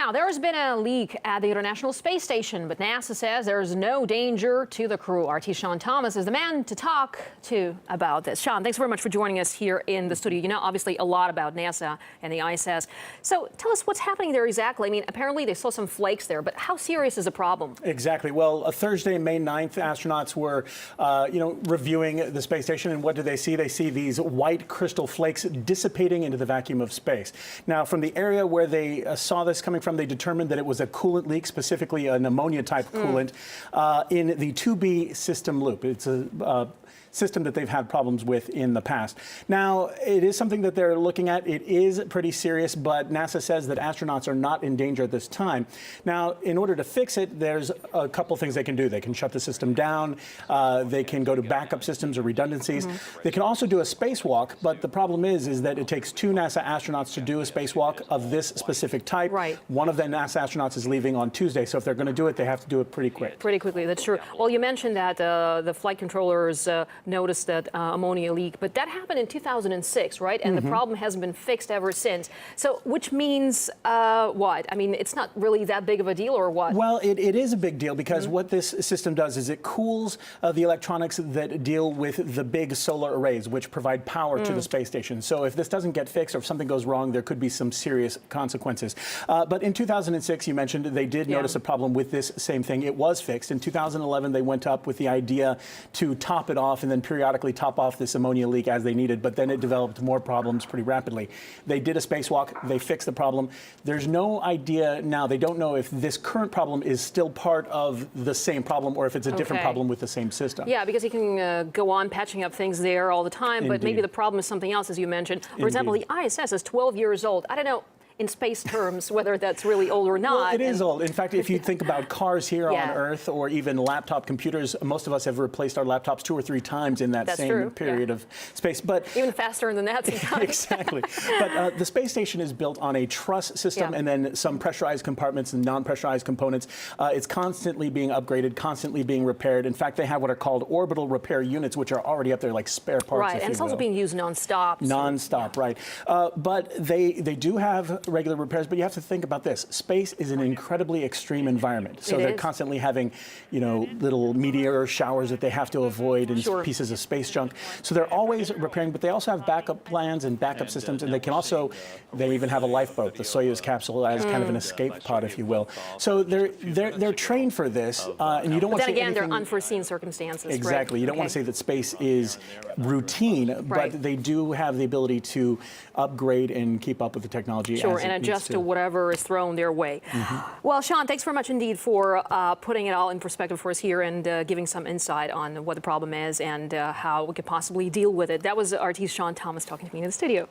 Now, there has been a leak at the International Space Station, but NASA says there is no danger to the crew. RT's Sean Thomas is the man to talk to about this. Sean, thanks very much for joining us here in the studio. You know, obviously, a lot about NASA and the ISS. So tell us what's happening there exactly. I mean, apparently they saw some flakes there, but how serious is the problem? Exactly. Well, Thursday, May 9th, astronauts were, reviewing the space station, and what do they see? They see these white crystal flakes dissipating into the vacuum of space. Now, from the area where they saw this coming from, they determined that it was a coolant leak, specifically an ammonia-type coolant, in the 2B system loop. It's a system that they've had problems with in the past. Now, it is something that they're looking at. It is pretty serious, but NASA says that astronauts are not in danger at this time. Now, in order to fix it, there's a couple things they can do. They can shut the system down. They can go to backup systems or redundancies. They can also do a spacewalk, but the problem is that it takes 2 NASA astronauts to do a spacewalk of this specific type. Right. One of the NASA astronauts is leaving on Tuesday, so if they're going to do it, they have to do it pretty quick. Pretty quickly, that's true. Well, you mentioned that the flight controllers noticed that ammonia leak, but that happened in 2006, right? And the problem hasn't been fixed ever since. So, which means what? I mean, it's not really that big of a deal, or what? Well, it is a big deal because what this system does is it cools the electronics that deal with the big solar arrays, which provide power to the space station. So if this doesn't get fixed or if something goes wrong, there could be some serious consequences. But in 2006, you mentioned, they did notice a problem with this same thing. It was fixed. In 2011, they went up with the idea to top it off and then periodically top off this ammonia leak as they needed, but then it developed more problems pretty rapidly. They did a spacewalk. They fixed the problem. There's no idea now. They don't know if this current problem is still part of the same problem or if it's a different problem with the same system. Yeah, because you can go on patching up things there all the time, but maybe the problem is something else, as you mentioned. For example, the ISS is 12 years old. I don't know, in space terms, whether that's really old or not. Well, it is old. In fact, if you think about cars here on Earth or even laptop computers, most of us have replaced our laptops 2 or 3 times in that same period of space. But even faster than that sometimes. Exactly. But the space station is built on a truss system and then some pressurized compartments and non-pressurized components. It's constantly being upgraded, constantly being repaired. In fact, they have what are called orbital repair units, which are already up there like spare parts. Right, and it's also being used non-stop. Non-stop, right. But they do have regular repairs, but you have to think about this. Space is an incredibly extreme environment. So they're constantly having, little meteor showers that they have to avoid and pieces of space junk. So they're always repairing, but they also have backup plans and backup systems, and they even have a lifeboat, the Soyuz capsule, as kind of an escape pod, if you will. So they're trained for this, and you don't want to say anything. They're unforeseen circumstances. Exactly. Right? You don't want to say that space is routine, but they do have the ability to upgrade and keep up with the technology. And adjust to whatever is thrown their way. Well, Sean, thanks very much indeed for putting it all in perspective for us here and giving some insight on what the problem is and how we could possibly deal with it. That was RT's Sean Thomas talking to me in the studio.